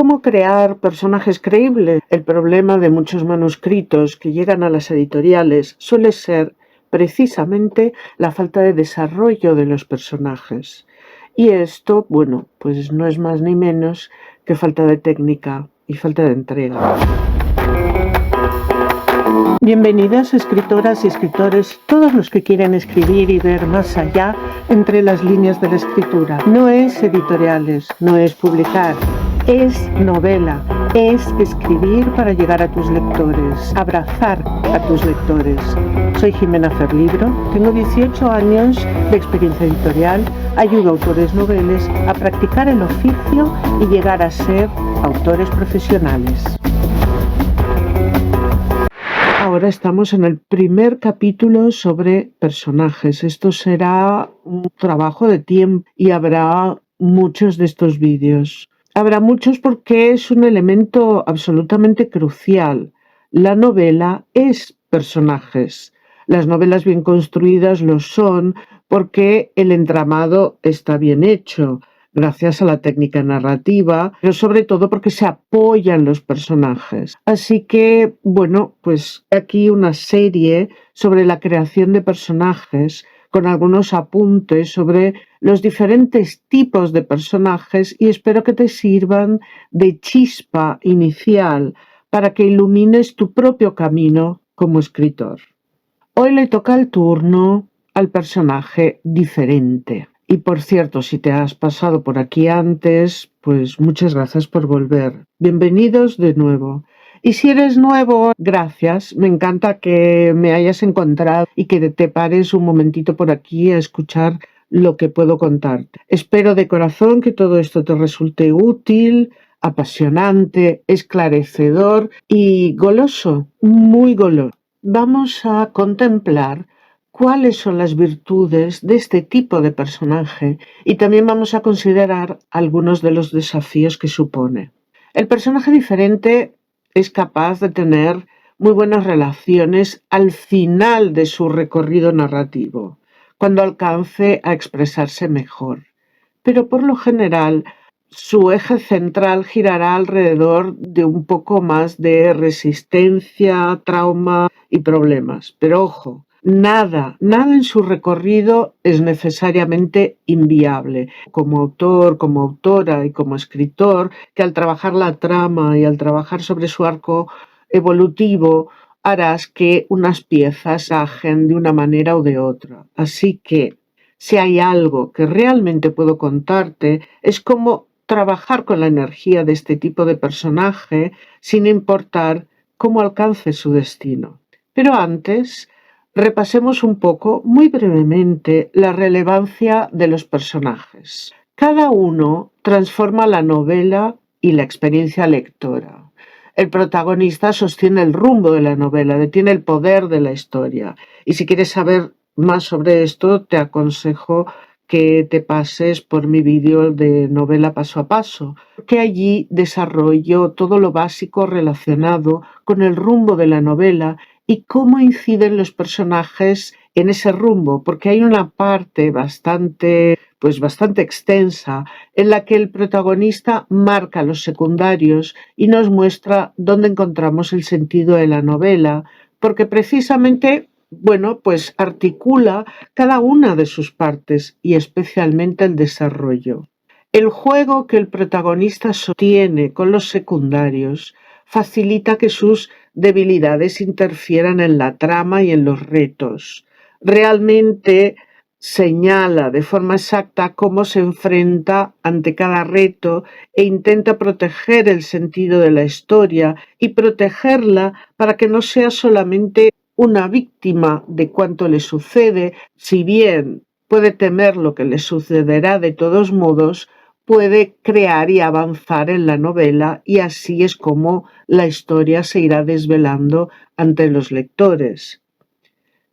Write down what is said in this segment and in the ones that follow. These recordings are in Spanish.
¿Cómo crear personajes creíbles? El problema de muchos manuscritos que llegan a las editoriales suele ser precisamente la falta de desarrollo de los personajes. Y esto, bueno, pues no es más ni menos que falta de técnica y falta de entrega. Bienvenidas escritoras y escritores, todos los que quieren escribir y ver más allá entre las líneas de la escritura. No es editoriales, no es publicar, es novela, es escribir para llegar a tus lectores, abrazar a tus lectores. Soy Jimena Ferlibro, tengo 18 años de experiencia editorial, ayudo a autores noveles a practicar el oficio y llegar a ser autores profesionales. Ahora estamos en el primer capítulo sobre personajes. Esto será un trabajo de tiempo y habrá muchos de estos vídeos. Habrá muchos porque es un elemento absolutamente crucial. La novela es personajes. Las novelas bien construidas lo son porque el entramado está bien hecho, gracias a la técnica narrativa, pero sobre todo porque se apoyan los personajes. Así que, bueno, pues aquí una serie sobre la creación de personajes, con algunos apuntes sobre los diferentes tipos de personajes y espero que te sirvan de chispa inicial para que ilumines tu propio camino como escritor. Hoy le toca el turno al personaje diferente. Y por cierto, si te has pasado por aquí antes, pues muchas gracias por volver. Bienvenidos de nuevo. Y si eres nuevo, gracias. Me encanta que me hayas encontrado y que te pares un momentito por aquí a escuchar lo que puedo contarte. Espero de corazón que todo esto te resulte útil, apasionante, esclarecedor y goloso, muy goloso. Vamos a contemplar cuáles son las virtudes de este tipo de personaje y también vamos a considerar algunos de los desafíos que supone. El personaje diferente es capaz de tener muy buenas relaciones al final de su recorrido narrativo, cuando alcance a expresarse mejor. Pero por lo general, su eje central girará alrededor de un poco más de resistencia, trauma y problemas. Pero ojo, nada en su recorrido es necesariamente inviable. Como autor, como autora y como escritor, que al trabajar la trama y al trabajar sobre su arco evolutivo, harás que unas piezas ajen de una manera o de otra. Así que, si hay algo que realmente puedo contarte, es cómo trabajar con la energía de este tipo de personaje sin importar cómo alcance su destino. Pero antes, repasemos un poco, muy brevemente, la relevancia de los personajes. Cada uno transforma la novela y la experiencia lectora. El protagonista sostiene el rumbo de la novela, detiene el poder de la historia. Y si quieres saber más sobre esto, te aconsejo que te pases por mi vídeo de novela paso a paso, que allí desarrollo todo lo básico relacionado con el rumbo de la novela y cómo inciden los personajes en ese rumbo, porque hay una parte bastante extensa en la que el protagonista marca a los secundarios y nos muestra dónde encontramos el sentido de la novela, porque precisamente pues articula cada una de sus partes y especialmente el desarrollo. El juego que el protagonista sostiene con los secundarios facilita que sus debilidades interfieran en la trama y en los retos. Realmente señala de forma exacta cómo se enfrenta ante cada reto e intenta proteger el sentido de la historia y protegerla para que no sea solamente una víctima de cuanto le sucede, si bien puede temer lo que le sucederá de todos modos, puede crear y avanzar en la novela y así es como la historia se irá desvelando ante los lectores.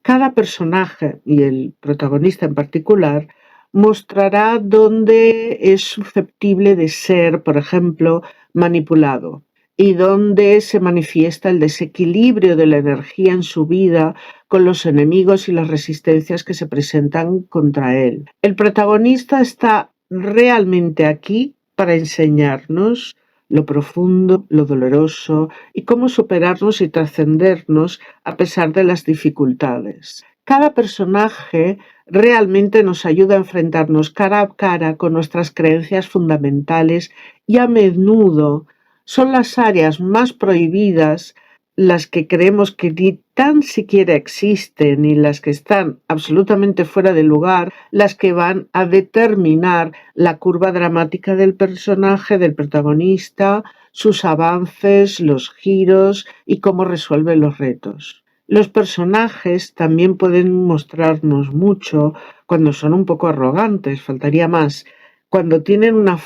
Cada personaje, y el protagonista en particular, mostrará dónde es susceptible de ser, por ejemplo, manipulado y dónde se manifiesta el desequilibrio de la energía en su vida con los enemigos y las resistencias que se presentan contra él. El protagonista está realmente aquí para enseñarnos lo profundo, lo doloroso y cómo superarnos y trascendernos a pesar de las dificultades. Cada personaje realmente nos ayuda a enfrentarnos cara a cara con nuestras creencias fundamentales y a menudo son las áreas más prohibidas las que creemos que ni tan siquiera existen y las que están absolutamente fuera de lugar, las que van a determinar la curva dramática del personaje, del protagonista, sus avances, los giros y cómo resuelve los retos. Los personajes también pueden mostrarnos mucho cuando son un poco arrogantes, faltaría más, cuando tienen una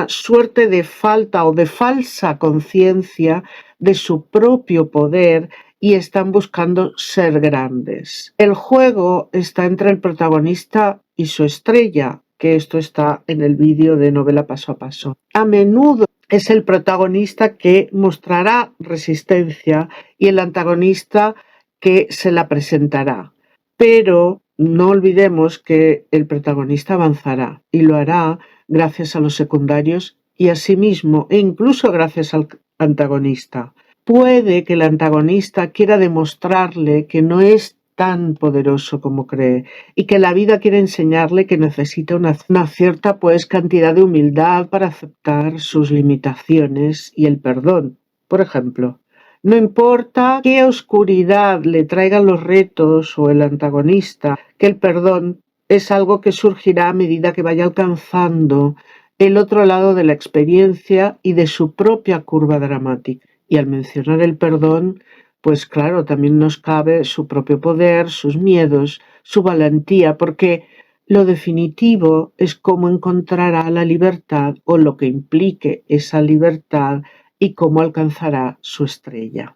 suerte de falta o de falsa conciencia de su propio poder y están buscando ser grandes. El juego está entre el protagonista y su estrella, que esto está en el vídeo de Novela Paso a Paso. A menudo es el protagonista que mostrará resistencia y el antagonista que se la presentará. Pero no olvidemos que el protagonista avanzará y lo hará gracias a los secundarios y a sí mismo e incluso gracias al antagonista. Puede que el antagonista quiera demostrarle que no es tan poderoso como cree y que la vida quiere enseñarle que necesita una cierta cantidad de humildad para aceptar sus limitaciones y el perdón, por ejemplo. No importa qué oscuridad le traigan los retos o el antagonista, que el perdón es algo que surgirá a medida que vaya alcanzando el otro lado de la experiencia y de su propia curva dramática. Y al mencionar el perdón, pues claro, también nos cabe su propio poder, sus miedos, su valentía, porque lo definitivo es cómo encontrará la libertad o lo que implique esa libertad y cómo alcanzará su estrella.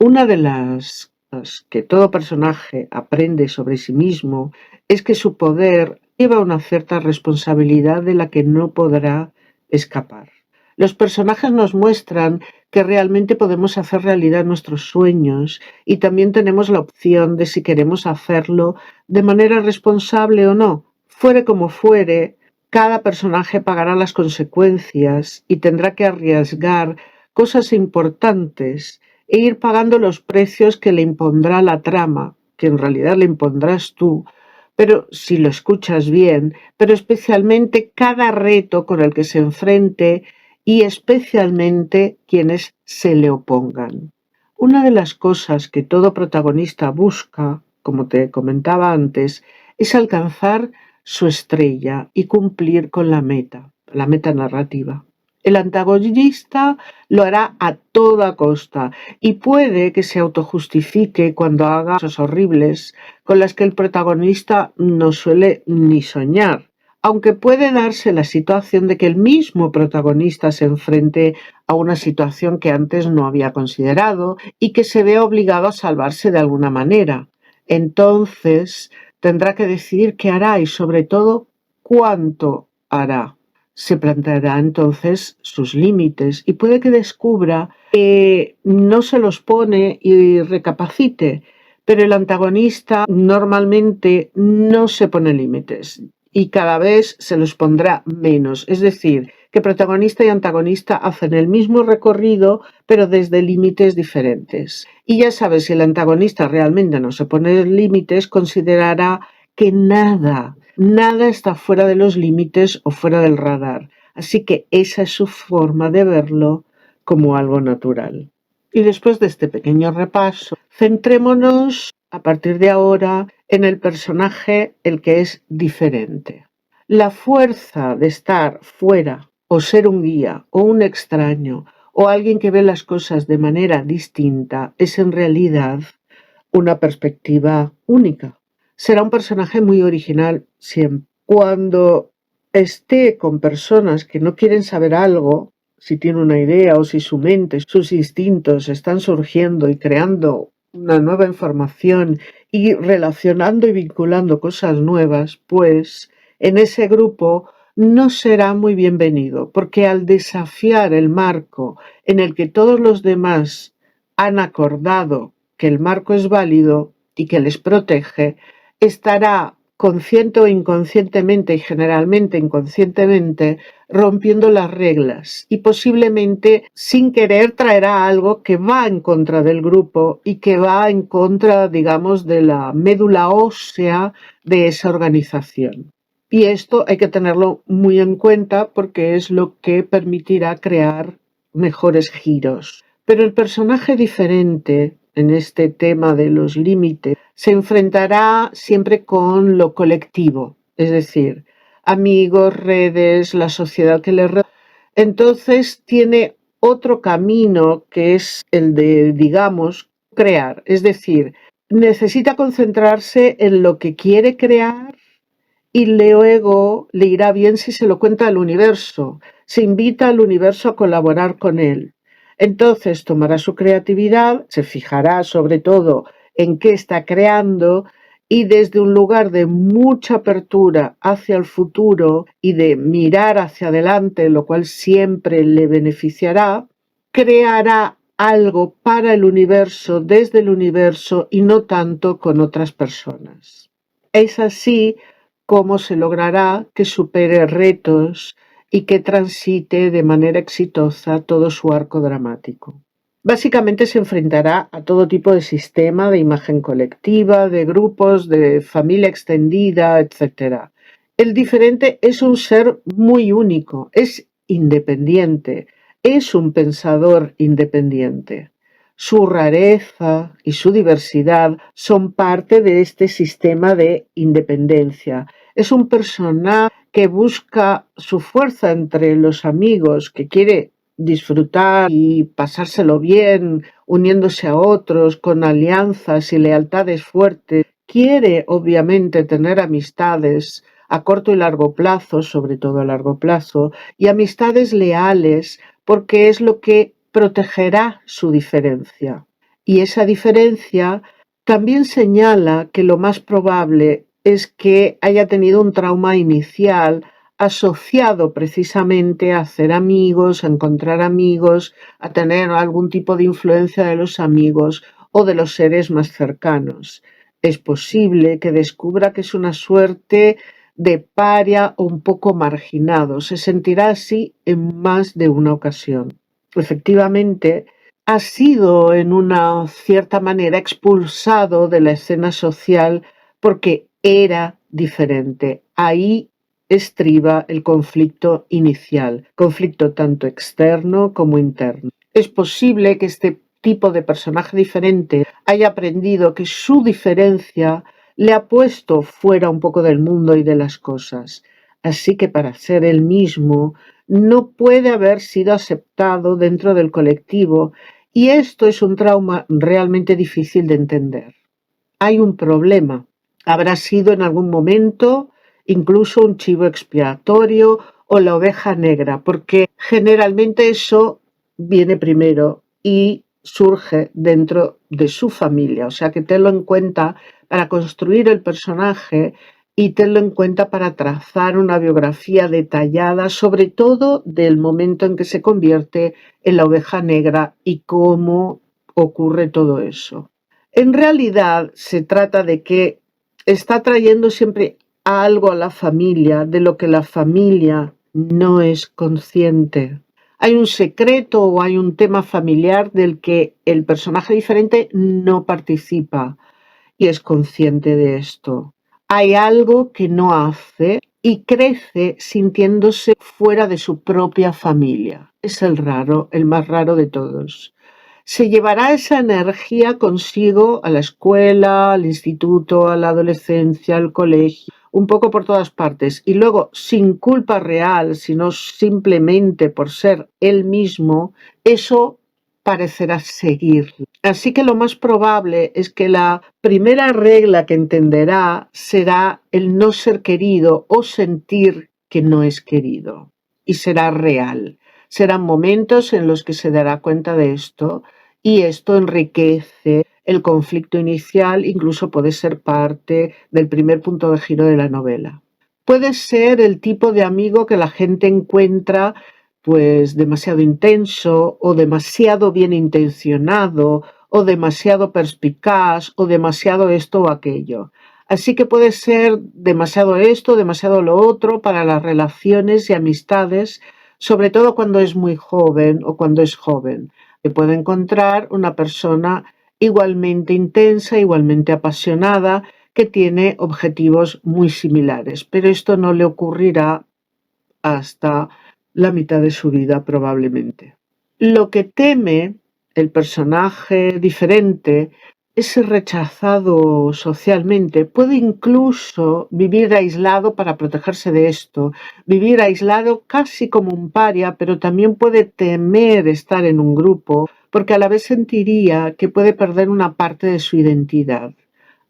Una de las cosas que todo personaje aprende sobre sí mismo es que su poder lleva una cierta responsabilidad de la que no podrá escapar. Los personajes nos muestran que realmente podemos hacer realidad nuestros sueños y también tenemos la opción de si queremos hacerlo de manera responsable o no. Fuere como fuere, cada personaje pagará las consecuencias y tendrá que arriesgar cosas importantes e ir pagando los precios que le impondrá la trama, que en realidad le impondrás tú, pero si lo escuchas bien, pero especialmente cada reto con el que se enfrente y especialmente quienes se le opongan. Una de las cosas que todo protagonista busca, como te comentaba antes, es alcanzar su estrella y cumplir con la meta narrativa. El antagonista lo hará a toda costa y puede que se autojustifique cuando haga cosas horribles con las que el protagonista no suele ni soñar, aunque puede darse la situación de que el mismo protagonista se enfrente a una situación que antes no había considerado y que se vea obligado a salvarse de alguna manera. Entonces tendrá que decidir qué hará y sobre todo cuánto hará. Se planteará entonces sus límites y puede que descubra que no se los pone y recapacite, pero el antagonista normalmente no se pone límites y cada vez se los pondrá menos. Es decir, que protagonista y antagonista hacen el mismo recorrido, pero desde límites diferentes. Y ya sabes, si el antagonista realmente no se pone límites, considerará que nada está fuera de los límites o fuera del radar. Así que esa es su forma de verlo como algo natural. Y después de este pequeño repaso, centrémonos a partir de ahora en el personaje, el que es diferente. La fuerza de estar fuera o ser un guía o un extraño o alguien que ve las cosas de manera distinta es en realidad una perspectiva única. Será un personaje muy original siempre. Cuando esté con personas que no quieren saber algo, si tiene una idea o si su mente, sus instintos están surgiendo y creando una nueva información y relacionando y vinculando cosas nuevas, pues en ese grupo no será muy bienvenido, porque al desafiar el marco en el que todos los demás han acordado que el marco es válido y que les protege, estará consciente o inconscientemente y generalmente inconscientemente, rompiendo las reglas y posiblemente sin querer traerá algo que va en contra del grupo y que va en contra, digamos, de la médula ósea de esa organización. Y esto hay que tenerlo muy en cuenta porque es lo que permitirá crear mejores giros. Pero el personaje diferente en este tema de los límites se enfrentará siempre con lo colectivo, es decir, amigos, redes, la sociedad que le rodea. Entonces tiene otro camino que es el de, digamos, crear, es decir, necesita concentrarse en lo que quiere crear y luego le irá bien si se lo cuenta al universo, se invita al universo a colaborar con él. Entonces tomará su creatividad, se fijará sobre todo en qué está creando y desde un lugar de mucha apertura hacia el futuro y de mirar hacia adelante, lo cual siempre le beneficiará, creará algo para el universo desde el universo y no tanto con otras personas. Es así cómo se logrará que supere retos y que transite de manera exitosa todo su arco dramático. Básicamente se enfrentará a todo tipo de sistema, de imagen colectiva, de grupos, de familia extendida, etc. El diferente es un ser muy único, es independiente, es un pensador independiente. Su rareza y su diversidad son parte de este sistema de independencia. Es un personaje que busca su fuerza entre los amigos, que quiere disfrutar y pasárselo bien, uniéndose a otros con alianzas y lealtades fuertes. Quiere, obviamente, tener amistades a corto y largo plazo, sobre todo a largo plazo, y amistades leales, porque es lo que protegerá su diferencia. Y esa diferencia también señala que lo más probable es que haya tenido un trauma inicial asociado precisamente a hacer amigos, a encontrar amigos, a tener algún tipo de influencia de los amigos o de los seres más cercanos. Es posible que descubra que es una suerte de paria o un poco marginado. Se sentirá así en más de una ocasión. Efectivamente, ha sido en una cierta manera expulsado de la escena social porque era diferente. Ahí estriba el conflicto inicial, conflicto tanto externo como interno. Es posible que este tipo de personaje diferente haya aprendido que su diferencia le ha puesto fuera un poco del mundo y de las cosas. Así que para ser él mismo no puede haber sido aceptado dentro del colectivo y esto es un trauma realmente difícil de entender. Hay un problema. Habrá sido en algún momento incluso un chivo expiatorio o la oveja negra, porque generalmente eso viene primero y surge dentro de su familia. O sea que tenlo en cuenta para construir el personaje y tenlo en cuenta para trazar una biografía detallada, sobre todo del momento en que se convierte en la oveja negra y cómo ocurre todo eso. En realidad se trata de que está trayendo siempre algo a la familia de lo que la familia no es consciente. Hay un secreto o hay un tema familiar del que el personaje diferente no participa y es consciente de esto. Hay algo que no hace y crece sintiéndose fuera de su propia familia. Es el raro, el más raro de todos. Se llevará esa energía consigo a la escuela, al instituto, a la adolescencia, al colegio, un poco por todas partes. Y luego, sin culpa real, sino simplemente por ser él mismo, eso parecerá seguir. Así que lo más probable es que la primera regla que entenderá será el no ser querido o sentir que no es querido. Y será real. Serán momentos en los que se dará cuenta de esto y esto enriquece el conflicto inicial, incluso puede ser parte del primer punto de giro de la novela. Puede ser el tipo de amigo que la gente encuentra pues demasiado intenso o demasiado bien intencionado o demasiado perspicaz o demasiado esto o aquello. Así que puede ser demasiado esto, demasiado lo otro para las relaciones y amistades, sobre todo cuando es muy joven o cuando es joven. Se puede encontrar una persona igualmente intensa, igualmente apasionada, que tiene objetivos muy similares, pero esto no le ocurrirá hasta la mitad de su vida probablemente. Lo que teme el personaje diferente es ser rechazado socialmente. Puede incluso vivir aislado para protegerse de esto, vivir aislado casi como un paria, pero también puede temer estar en un grupo porque a la vez sentiría que puede perder una parte de su identidad,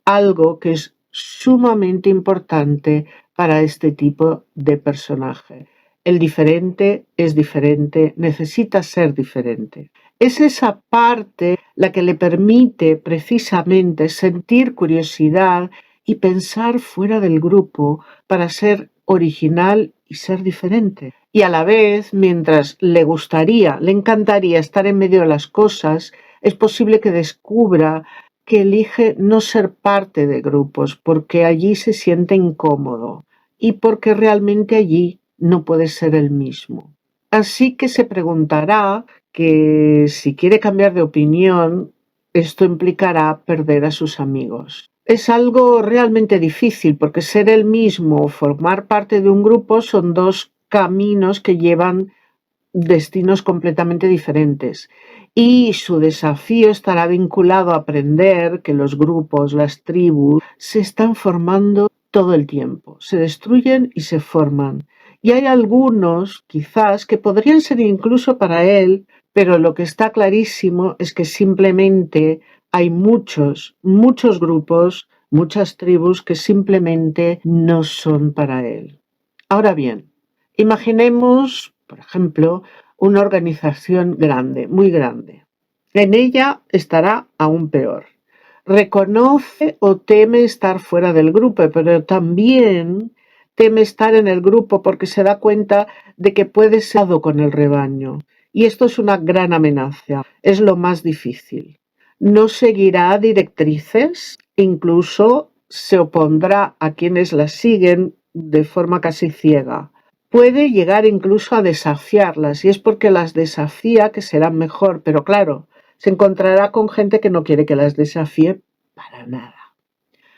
algo que es sumamente importante para este tipo de personaje. El diferente es diferente, necesita ser diferente. Es esa parte la que le permite precisamente sentir curiosidad y pensar fuera del grupo para ser original y ser diferente. Y a la vez, mientras le encantaría estar en medio de las cosas, es posible que descubra que elige no ser parte de grupos porque allí se siente incómodo y porque realmente allí no puede ser el mismo. Así que se preguntará que si quiere cambiar de opinión, esto implicará perder a sus amigos. Es algo realmente difícil porque ser el mismo o formar parte de un grupo son dos caminos que llevan destinos completamente diferentes. Y su desafío estará vinculado a aprender que los grupos, las tribus, se están formando todo el tiempo, se destruyen y se forman. Y hay algunos, quizás, que podrían ser incluso para él, pero lo que está clarísimo es que simplemente hay muchos grupos, muchas tribus que simplemente no son para él. Ahora bien, imaginemos, por ejemplo, una organización grande, muy grande. En ella estará aún peor. Reconoce o teme estar fuera del grupo, pero también teme estar en el grupo porque se da cuenta de que puede ser con el rebaño. Y esto es una gran amenaza, es lo más difícil. No seguirá directrices, incluso se opondrá a quienes las siguen de forma casi ciega. Puede llegar incluso a desafiarlas, y es porque las desafía que serán mejor, pero claro, se encontrará con gente que no quiere que las desafíe para nada.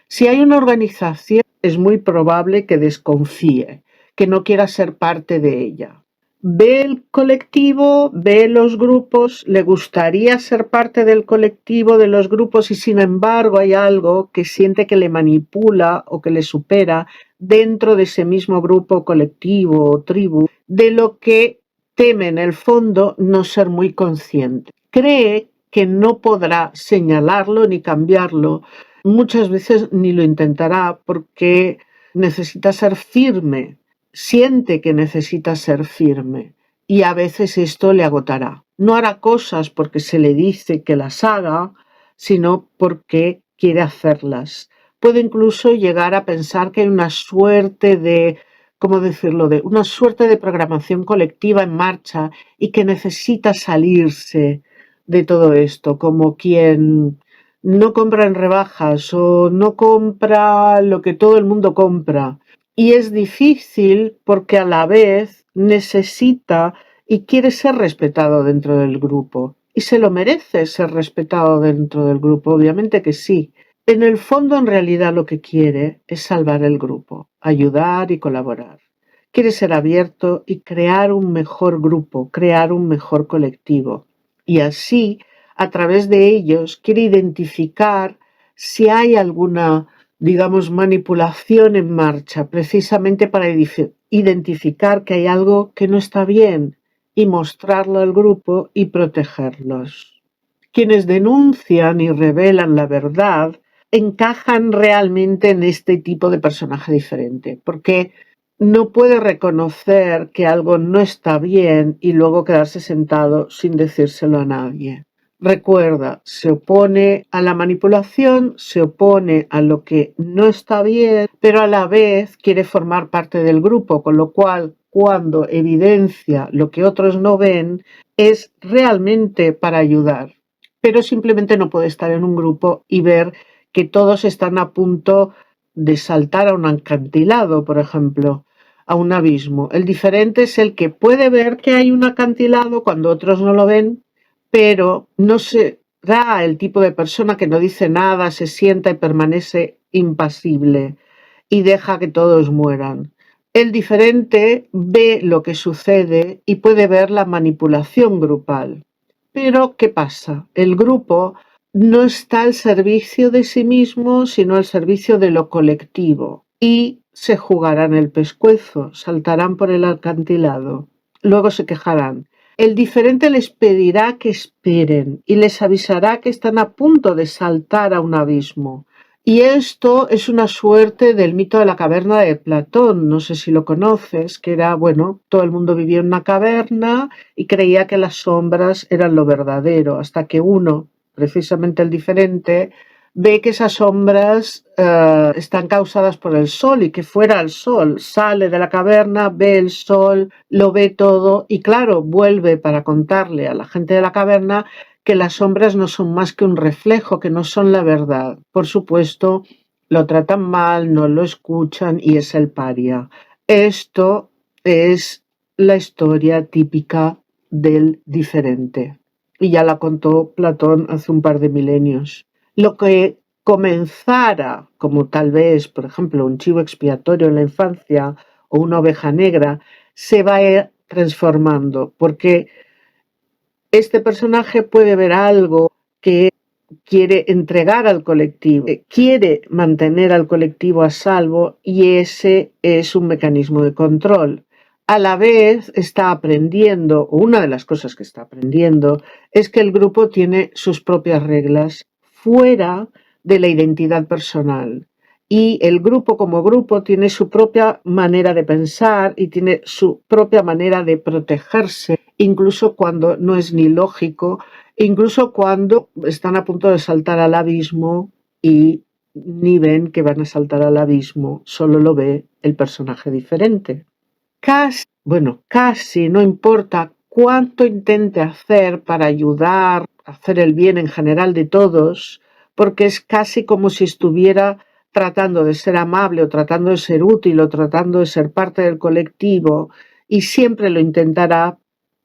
Si hay una organización, es muy probable que desconfíe, que no quiera ser parte de ella. Ve el colectivo, ve los grupos, le gustaría ser parte del colectivo, de los grupos, y sin embargo hay algo que siente que le manipula o que le supera dentro de ese mismo grupo, colectivo o tribu, de lo que teme en el fondo no ser muy consciente. Cree que no podrá señalarlo ni cambiarlo, muchas veces ni lo intentará porque necesita ser firme, siente que necesita ser firme y a veces esto le agotará. No hará cosas porque se le dice que las haga, sino porque quiere hacerlas. Puede incluso llegar a pensar que hay una suerte de, ¿cómo decirlo?, de una suerte de programación colectiva en marcha y que necesita salirse de todo esto, como quien no compra en rebajas o no compra lo que todo el mundo compra. Y es difícil porque a la vez necesita y quiere ser respetado dentro del grupo. Y se lo merece ser respetado dentro del grupo, obviamente que sí. En el fondo, en realidad, lo que quiere es salvar el grupo, ayudar y colaborar. Quiere ser abierto y crear un mejor grupo, crear un mejor colectivo. Y así, a través de ellos, quiere identificar si hay alguna, digamos, manipulación en marcha, precisamente para identificar que hay algo que no está bien y mostrarlo al grupo y protegerlos. Quienes denuncian y revelan la verdad encajan realmente en este tipo de personaje diferente, porque no puede reconocer que algo no está bien y luego quedarse sentado sin decírselo a nadie. Recuerda, se opone a la manipulación, se opone a lo que no está bien, pero a la vez quiere formar parte del grupo, con lo cual, cuando evidencia lo que otros no ven, es realmente para ayudar. Pero simplemente no puede estar en un grupo y ver que todos están a punto de saltar a un acantilado, por ejemplo, a un abismo. El diferente es el que puede ver que hay un acantilado cuando otros no lo ven, pero no será el tipo de persona que no dice nada, se sienta y permanece impasible y deja que todos mueran. El diferente ve lo que sucede y puede ver la manipulación grupal. Pero, ¿qué pasa? El grupo no está al servicio de sí mismo, sino al servicio de lo colectivo. Y se jugarán el pescuezo, saltarán por el acantilado. Luego se quejarán. El diferente les pedirá que esperen y les avisará que están a punto de saltar a un abismo. Y esto es una suerte del mito de la caverna de Platón, no sé si lo conoces, que era, bueno, todo el mundo vivía en una caverna y creía que las sombras eran lo verdadero, hasta que uno, precisamente el diferente, ve que esas sombras están causadas por el sol y que fuera el sol, sale de la caverna, ve el sol, lo ve todo y claro, vuelve para contarle a la gente de la caverna que las sombras no son más que un reflejo, que no son la verdad. Por supuesto, lo tratan mal, no lo escuchan y es el paria. Esto es la historia típica del diferente. Y ya la contó Platón hace un par de milenios. Lo que comenzara como tal vez, por ejemplo, un chivo expiatorio en la infancia o una oveja negra, se va a ir transformando, porque este personaje puede ver algo que quiere entregar al colectivo, quiere mantener al colectivo a salvo y ese es un mecanismo de control. A la vez está aprendiendo, o una de las cosas que está aprendiendo, es que el grupo tiene sus propias reglas fuera de la identidad personal. Y el grupo como grupo tiene su propia manera de pensar y tiene su propia manera de protegerse, incluso cuando no es ni lógico, incluso cuando están a punto de saltar al abismo y ni ven que van a saltar al abismo, solo lo ve el personaje diferente. Casi no importa cuánto intente hacer para ayudar, hacer el bien en general de todos, porque es casi como si estuviera tratando de ser amable o tratando de ser útil o tratando de ser parte del colectivo y siempre lo intentará,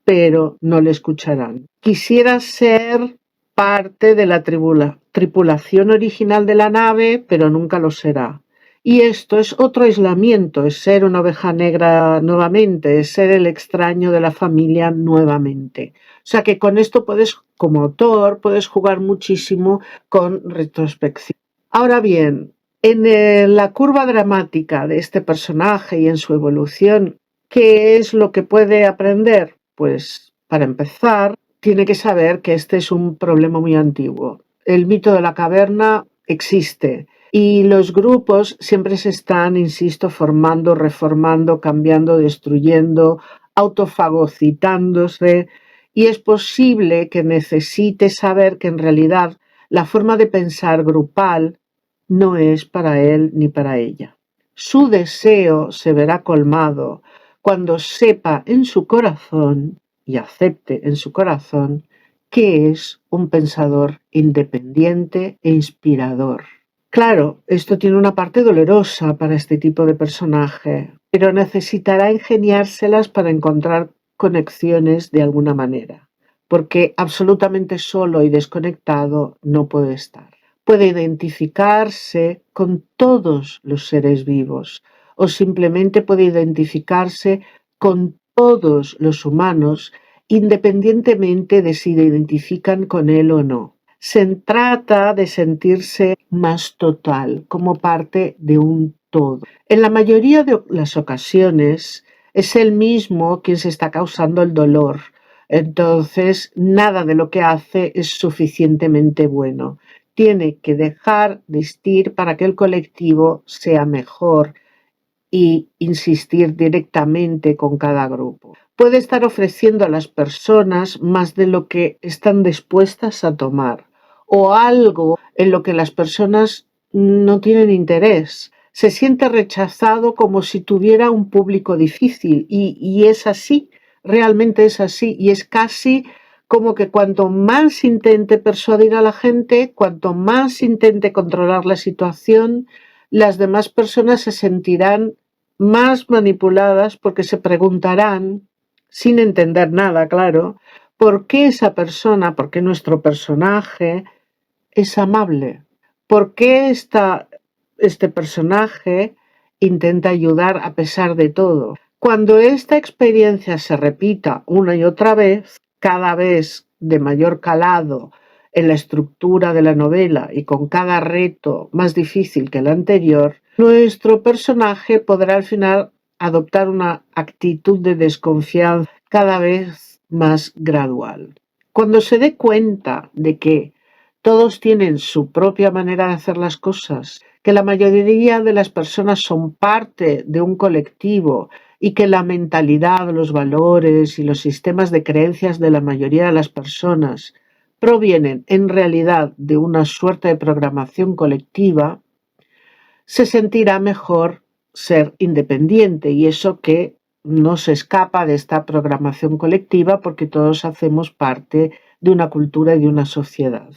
pero no le escucharán. Quisiera ser parte de la tripulación original de la nave, pero nunca lo será. Y esto es otro aislamiento, es ser una oveja negra nuevamente, es ser el extraño de la familia nuevamente. O sea que con esto puedes, como autor, puedes jugar muchísimo con retrospección. Ahora bien, en la curva dramática de este personaje y en su evolución, ¿qué es lo que puede aprender? Pues, para empezar, tiene que saber que este es un problema muy antiguo. El mito de la caverna existe. Y los grupos siempre se están, insisto, formando, reformando, cambiando, destruyendo, autofagocitándose. Y es posible que necesite saber que en realidad la forma de pensar grupal no es para él ni para ella. Su deseo se verá colmado cuando sepa en su corazón y acepte en su corazón que es un pensador independiente e inspirador. Claro, esto tiene una parte dolorosa para este tipo de personaje, pero necesitará ingeniárselas para encontrar conexiones de alguna manera, porque absolutamente solo y desconectado no puede estar. Puede identificarse con todos los seres vivos o simplemente puede identificarse con todos los humanos independientemente de si se identifican con él o no. Se trata de sentirse más total, como parte de un todo. En la mayoría de las ocasiones es él mismo quien se está causando el dolor. Entonces, nada de lo que hace es suficientemente bueno. Tiene que dejar de existir para que el colectivo sea mejor y insistir directamente con cada grupo. Puede estar ofreciendo a las personas más de lo que están dispuestas a tomar o algo en lo que las personas no tienen interés. Se siente rechazado como si tuviera un público difícil y es así, realmente es así y es casi como que cuanto más intente persuadir a la gente, cuanto más intente controlar la situación, las demás personas se sentirán más manipuladas porque se preguntarán, sin entender nada, claro, ¿por qué esa persona, por qué nuestro personaje es amable? ¿Por qué este personaje intenta ayudar a pesar de todo? Cuando esta experiencia se repita una y otra vez, cada vez de mayor calado en la estructura de la novela y con cada reto más difícil que el anterior, nuestro personaje podrá al final adoptar una actitud de desconfianza cada vez más gradual. Cuando se dé cuenta de que todos tienen su propia manera de hacer las cosas, que la mayoría de las personas son parte de un colectivo y que la mentalidad, los valores y los sistemas de creencias de la mayoría de las personas provienen en realidad de una suerte de programación colectiva, se sentirá mejor ser independiente, y eso que no se escapa de esta programación colectiva porque todos hacemos parte de una cultura y de una sociedad.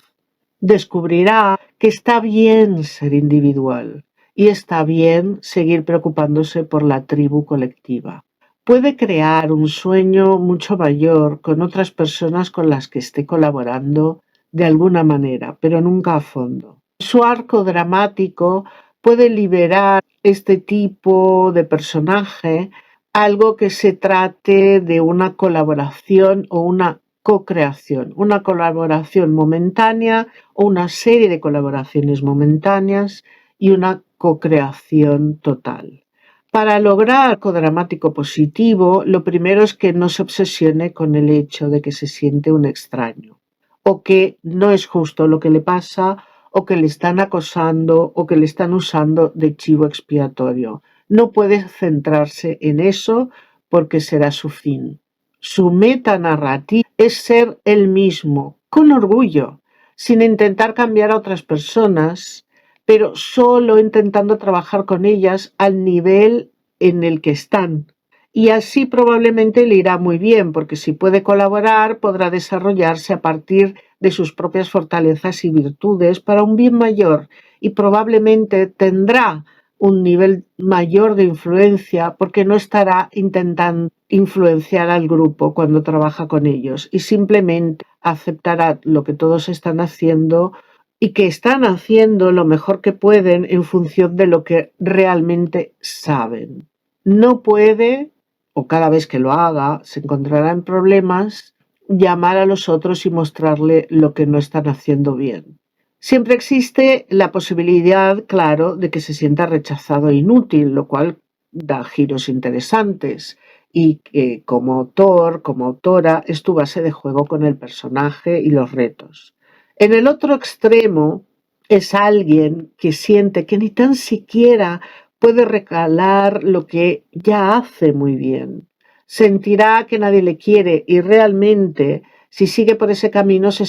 Descubrirá que está bien ser individual y está bien seguir preocupándose por la tribu colectiva. Puede crear un sueño mucho mayor con otras personas con las que esté colaborando de alguna manera, pero nunca a fondo. Su arco dramático puede liberar este tipo de personaje, algo que se trate de una colaboración o una co-creación, una colaboración momentánea o una serie de colaboraciones momentáneas y una co-creación total. Para lograr arco dramático positivo, lo primero es que no se obsesione con el hecho de que se siente un extraño, o que no es justo lo que le pasa, o que le están acosando, o que le están usando de chivo expiatorio. No puede centrarse en eso porque será su fin. Su metanarrativa es ser él mismo, con orgullo, sin intentar cambiar a otras personas, pero solo intentando trabajar con ellas al nivel en el que están. Y así probablemente le irá muy bien, porque si puede colaborar, podrá desarrollarse a partir de sus propias fortalezas y virtudes para un bien mayor, y probablemente tendrá un nivel mayor de influencia porque no estará intentando influenciar al grupo cuando trabaja con ellos, y simplemente aceptará lo que todos están haciendo y que están haciendo lo mejor que pueden en función de lo que realmente saben. No puede, o cada vez que lo haga, se encontrará en problemas, llamar a los otros y mostrarle lo que no están haciendo bien. Siempre existe la posibilidad, claro, de que se sienta rechazado e inútil, lo cual da giros interesantes y que como autor, como autora, es tu base de juego con el personaje y los retos. En el otro extremo es alguien que siente que ni tan siquiera puede recalar lo que ya hace muy bien. Sentirá que nadie le quiere y realmente, si sigue por ese camino, se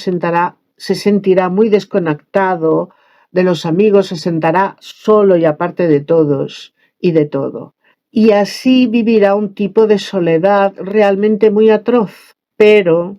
sentirá muy desconectado de los amigos, se sentirá solo y aparte de todos y de todo. Y así vivirá un tipo de soledad realmente muy atroz. Pero,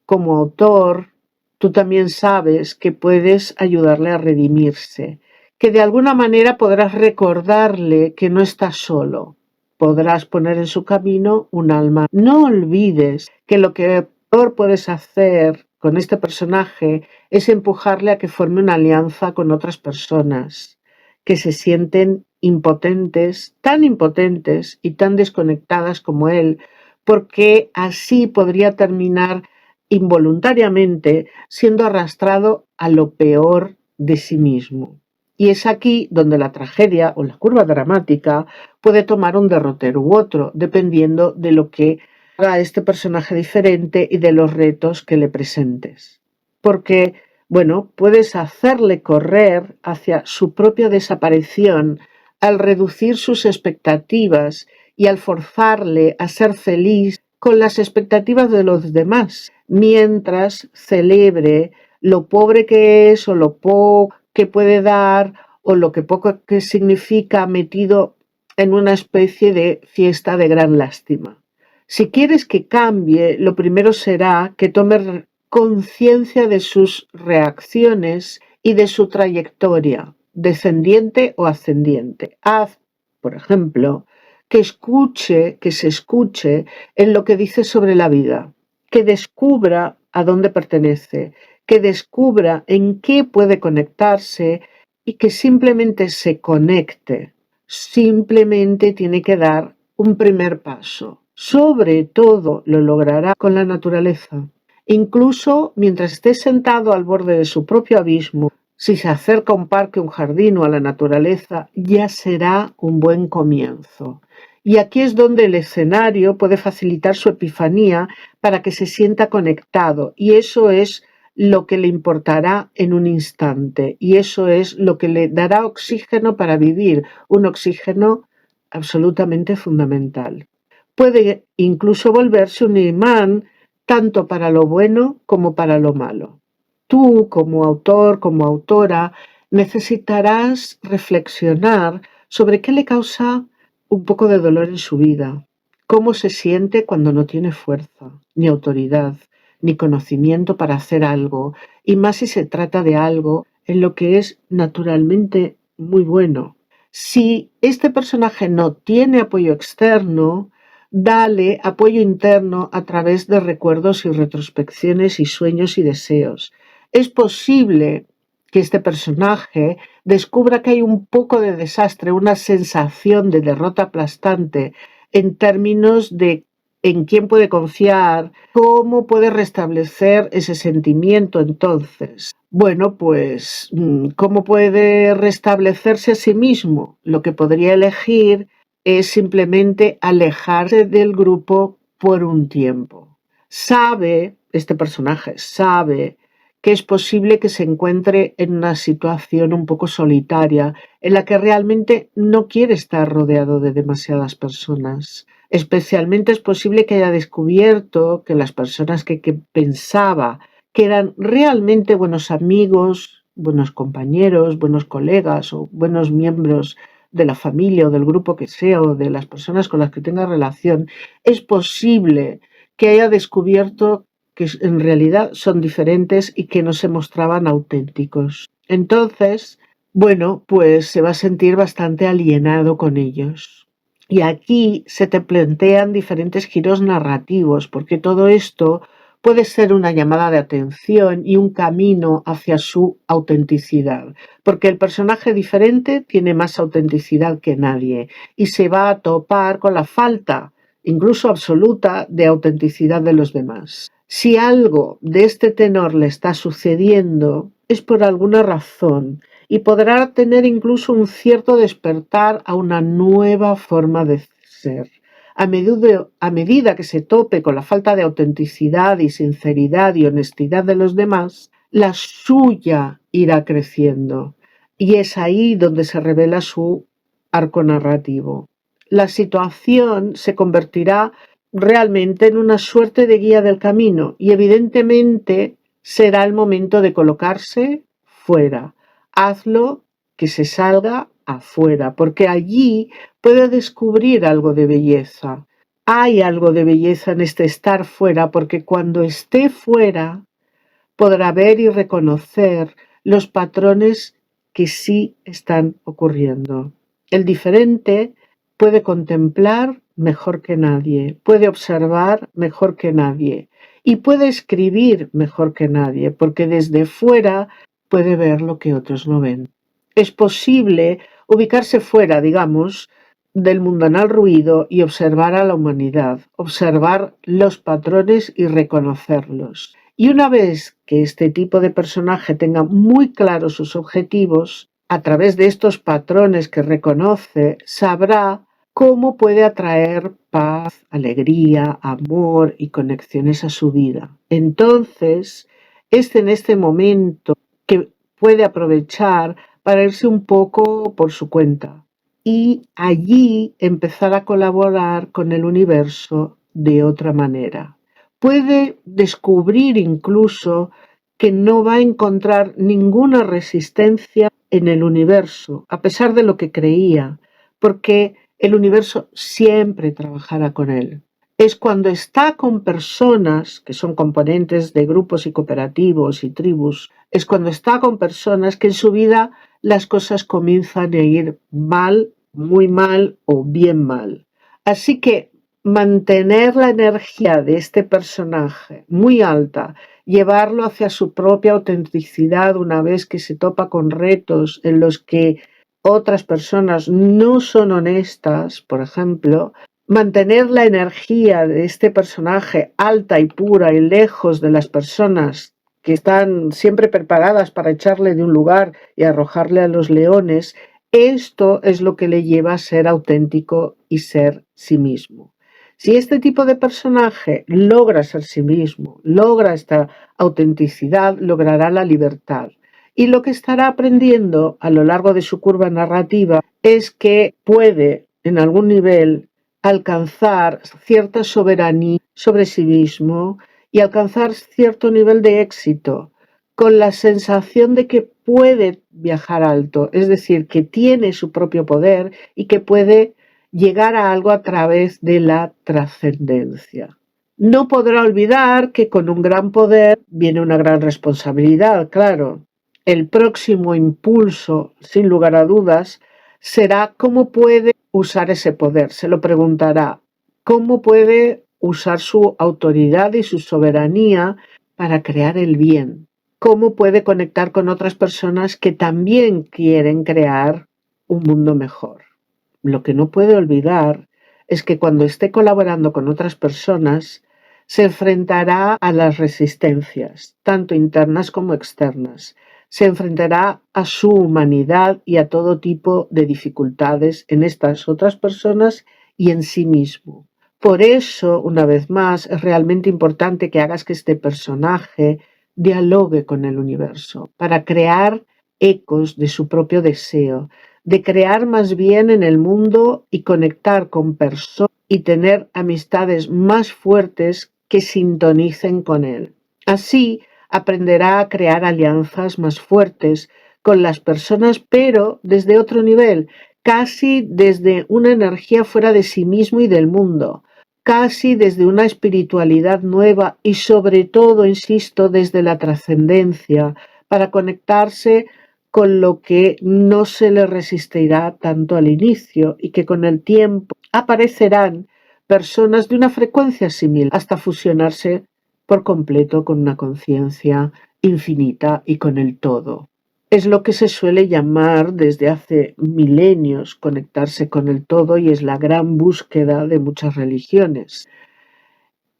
como autor, tú también sabes que puedes ayudarle a redimirse, que de alguna manera podrás recordarle que no está solo. Podrás poner en su camino un alma. No olvides que lo que peor puedes hacer con este personaje es empujarle a que forme una alianza con otras personas que se sienten impotentes y tan desconectadas como él, porque así podría terminar involuntariamente siendo arrastrado a lo peor de sí mismo. Y es aquí donde la tragedia o la curva dramática puede tomar un derrotero u otro, dependiendo de lo que haga este personaje diferente y de los retos que le presentes. Porque, bueno, puedes hacerle correr hacia su propia desaparición al reducir sus expectativas y al forzarle a ser feliz con las expectativas de los demás, mientras celebre lo pobre que es o lo poco que puede dar o lo que poco que significa metido en una especie de fiesta de gran lástima. Si quieres que cambie, lo primero será que tome conciencia de sus reacciones y de su trayectoria. descendiente o ascendiente. Haz, por ejemplo, que se escuche en lo que dice sobre la vida, que descubra a dónde pertenece, que descubra en qué puede conectarse y que simplemente se conecte. Simplemente tiene que dar un primer paso. Sobre todo lo logrará con la naturaleza. Incluso mientras esté sentado al borde de su propio abismo, si se acerca a un parque, un jardín o a la naturaleza, ya será un buen comienzo. Y aquí es donde el escenario puede facilitar su epifanía para que se sienta conectado. Y eso es lo que le importará en un instante. Y eso es lo que le dará oxígeno para vivir, un oxígeno absolutamente fundamental. Puede incluso volverse un imán tanto para lo bueno como para lo malo. Tú, como autor, como autora, necesitarás reflexionar sobre qué le causa un poco de dolor en su vida, cómo se siente cuando no tiene fuerza, ni autoridad, ni conocimiento para hacer algo, y más si se trata de algo en lo que es naturalmente muy bueno. Si este personaje no tiene apoyo externo, dale apoyo interno a través de recuerdos y retrospecciones y sueños y deseos. Es posible que este personaje descubra que hay un poco de desastre, una sensación de derrota aplastante en términos de en quién puede confiar, cómo puede restablecer ese sentimiento entonces. Bueno, pues, ¿cómo puede restablecerse a sí mismo? Lo que podría elegir es simplemente alejarse del grupo por un tiempo. Este personaje sabe que es posible que se encuentre en una situación un poco solitaria, en la que realmente no quiere estar rodeado de demasiadas personas. Especialmente es posible que haya descubierto que las personas que pensaba que eran realmente buenos amigos, buenos compañeros, buenos colegas o buenos miembros de la familia o del grupo que sea o de las personas con las que tenga relación, es posible que haya descubierto que en realidad son diferentes y que no se mostraban auténticos. Entonces, bueno, pues se va a sentir bastante alienado con ellos. Y aquí se te plantean diferentes giros narrativos, porque todo esto puede ser una llamada de atención y un camino hacia su autenticidad, porque el personaje diferente tiene más autenticidad que nadie y se va a topar con la falta, incluso absoluta, de autenticidad de los demás. Si algo de este tenor le está sucediendo, es por alguna razón y podrá tener incluso un cierto despertar a una nueva forma de ser. A medida que se tope con la falta de autenticidad y sinceridad y honestidad de los demás, la suya irá creciendo. Y es ahí donde se revela su arco narrativo. La situación se convertirá realmente en una suerte de guía del camino y evidentemente será el momento de colocarse fuera. Hazlo que se salga afuera, porque allí puede descubrir algo de belleza. Hay algo de belleza en este estar fuera, porque cuando esté fuera podrá ver y reconocer los patrones que sí están ocurriendo. El diferente puede contemplar mejor que nadie, puede observar mejor que nadie y puede escribir mejor que nadie, porque desde fuera puede ver lo que otros no ven. Es posible ubicarse fuera, digamos, del mundanal ruido y observar a la humanidad, observar los patrones y reconocerlos. Y una vez que este tipo de personaje tenga muy claros sus objetivos, a través de estos patrones que reconoce, sabrá cómo puede atraer paz, alegría, amor y conexiones a su vida. Entonces, es en este momento que puede aprovechar para irse un poco por su cuenta y allí empezar a colaborar con el universo de otra manera. Puede descubrir incluso que no va a encontrar ninguna resistencia en el universo, a pesar de lo que creía, porque el universo siempre trabajará con él. es cuando está con personas que son componentes de grupos y cooperativos y tribus, es cuando está con personas que en su vida las cosas comienzan a ir mal, muy mal o bien mal. Así que mantener la energía de este personaje muy alta, llevarlo hacia su propia autenticidad una vez que se topa con retos en los que otras personas no son honestas, por ejemplo, mantener la energía de este personaje alta y pura y lejos de las personas que están siempre preparadas para echarle de un lugar y arrojarle a los leones, esto es lo que le lleva a ser auténtico y ser sí mismo. Si este tipo de personaje logra ser sí mismo, logra esta autenticidad, logrará la libertad. Y lo que estará aprendiendo a lo largo de su curva narrativa es que puede, en algún nivel, alcanzar cierta soberanía sobre sí mismo y alcanzar cierto nivel de éxito con la sensación de que puede viajar alto, es decir, que tiene su propio poder y que puede llegar a algo a través de la trascendencia. No podrá olvidar que con un gran poder viene una gran responsabilidad, claro. El próximo impulso, sin lugar a dudas, será cómo puede usar ese poder. Se lo preguntará, ¿cómo puede usar su autoridad y su soberanía para crear el bien? ¿Cómo puede conectar con otras personas que también quieren crear un mundo mejor? Lo que no puede olvidar es que cuando esté colaborando con otras personas, se enfrentará a las resistencias, tanto internas como externas. Se enfrentará a su humanidad y a todo tipo de dificultades en estas otras personas y en sí mismo. Por eso, una vez más, es realmente importante que hagas que este personaje dialogue con el universo para crear ecos de su propio deseo, de crear más bien en el mundo y conectar con personas y tener amistades más fuertes que sintonicen con él. Así aprenderá a crear alianzas más fuertes con las personas, pero desde otro nivel, casi desde una energía fuera de sí mismo y del mundo, casi desde una espiritualidad nueva y sobre todo, insisto, desde la trascendencia, para conectarse con lo que no se le resistirá tanto al inicio y que con el tiempo aparecerán personas de una frecuencia similar hasta fusionarse por completo con una conciencia infinita y con el todo. Es lo que se suele llamar desde hace milenios conectarse con el todo y es la gran búsqueda de muchas religiones.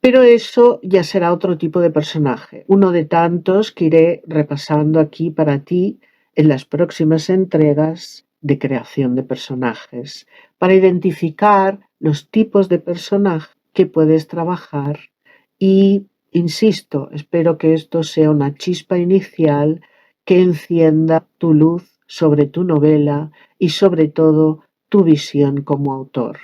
Pero eso ya será otro tipo de personaje, uno de tantos que iré repasando aquí para ti en las próximas entregas de creación de personajes, para identificar los tipos de personajes que puedes trabajar y, insisto, espero que esto sea una chispa inicial que encienda tu luz sobre tu novela y sobre todo tu visión como autor.